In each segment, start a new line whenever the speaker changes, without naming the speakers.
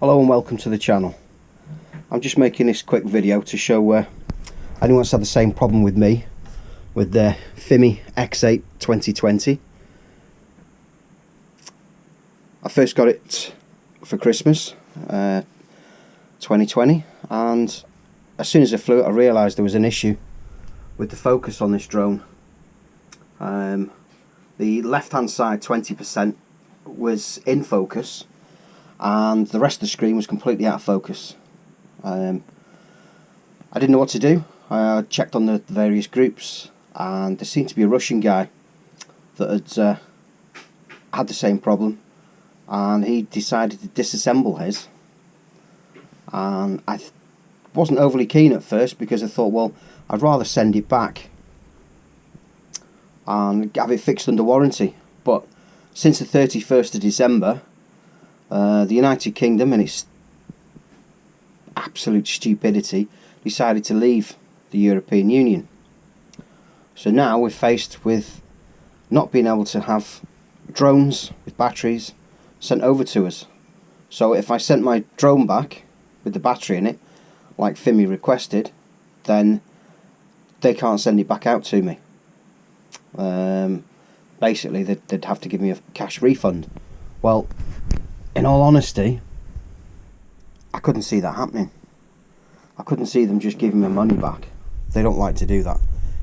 Hello and welcome to the channel. I'm just making this quick video to show anyone that's had the same problem with me with the Fimi X8 2020. I first got it for Christmas 2020, and as soon as I flew it I realised there was an issue with the focus on this drone. The left hand side 20% was in focus and the rest of the screen was completely out of focus. I didn't know what to do. I checked on the various groups and there seemed to be a Russian guy that had had the same problem, and he decided to disassemble his, and I wasn't overly keen at first because I thought, well, I'd rather send it back and have it fixed under warranty. But since the 31st of December, the United Kingdom, in its absolute stupidity, decided to leave the European Union. So now we're faced with not being able to have drones with batteries sent over to us. So if I sent my drone back with the battery in it, like Fimi requested, then they can't send it back out to me. Basically they'd have to give me a cash refund. Well, in all honesty, I couldn't see that happening. I couldn't see them just giving me money back. They don't like to do that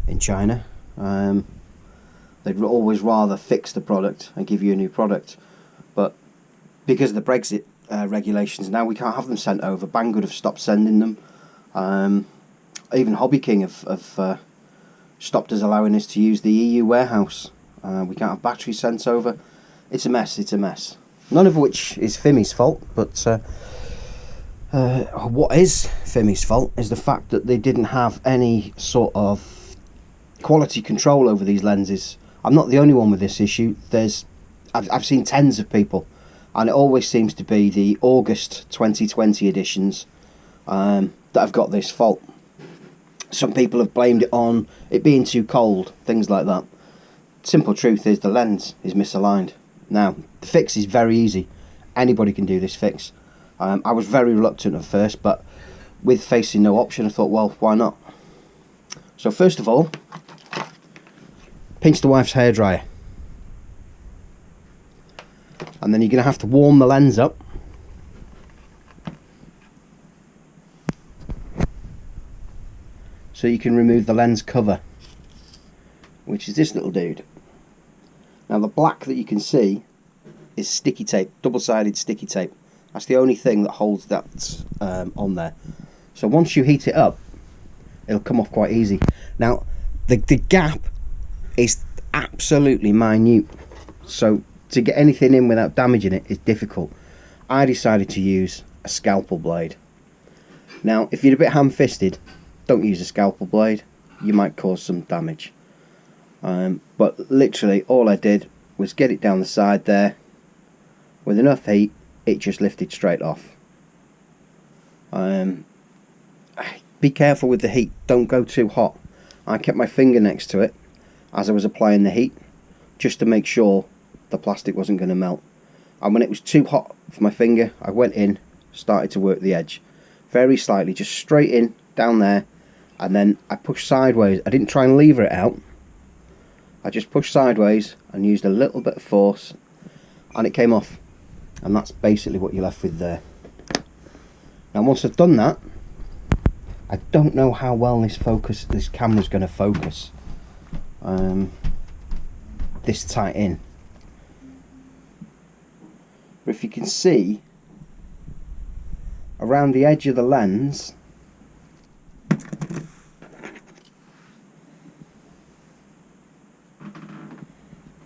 in China. They'd always rather fix the product and give you a new product. But because of the Brexit regulations now, we can't have them sent over. Banggood have stopped sending them. Even Hobby King have stopped us allowing us to use the EU warehouse. We can't have batteries sent over. It's a mess, it's a mess. None of which is Fimi's fault, but what is Fimi's fault is the fact that they didn't have any sort of quality control over these lenses. I'm not the only one with this issue. I've seen tens of people, and it always seems to be the August 2020 editions that have got this fault. Some people have blamed it on it being too cold, things like that. Simple truth is the lens is misaligned. Now, the fix is very easy. Anybody can do this fix. I was very reluctant at first, but with facing no option, I thought, well, why not? So first of all, pinch the wife's hairdryer. And then you're going to have to warm the lens up. So you can remove the lens cover, which is this little dude. Now the black that you can see is sticky tape, double-sided sticky tape. That's the only thing that holds that on there. So once you heat it up, it'll come off quite easy. Now the gap is absolutely minute, so to get anything in without damaging it is difficult. I decided to use a scalpel blade. Now if you're a bit ham-fisted, don't use a scalpel blade, you might cause some damage. But literally all I did was get it down the side there. With enough heat, it just lifted straight off. Be careful with the heat, don't go too hot. I kept my finger next to it as I was applying the heat, just to make sure the plastic wasn't going to melt. And when it was too hot for my finger, I went in, started to work the edge very slightly, just straight in, down there, and then I pushed sideways. I didn't try and lever it out, I just pushed sideways and used a little bit of force, and it came off. And that's basically what you're left with there. Now once I've done that, I don't know how well this camera's going to focus this tight in. But if you can see around the edge of the lens,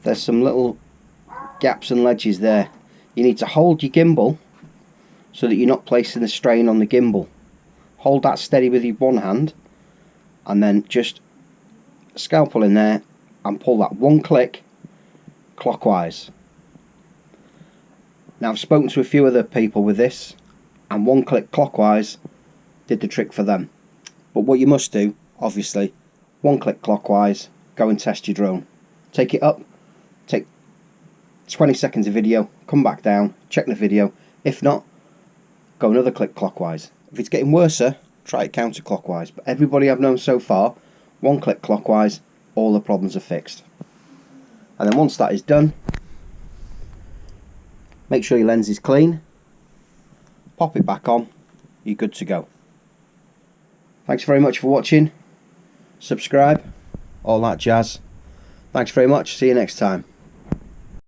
there's some little gaps and ledges there. You need to hold your gimbal so that you're not placing the strain on the gimbal. Hold that steady with your one hand and then just scalpel in there and pull that one click clockwise. Now I've spoken to a few other people with this, and one click clockwise did the trick for them. But what you must do, obviously, one click clockwise, go and test your drone. Take it up, take 20 seconds of video, come back down, check the video. If not, go another click clockwise. If it's getting worse, try it counterclockwise. But everybody I've known so far, one click clockwise, all the problems are fixed. And then once that is done, make sure your lens is clean, pop it back on, you're good to go. Thanks very much for watching. Subscribe, all that jazz. Thanks very much, see you next time.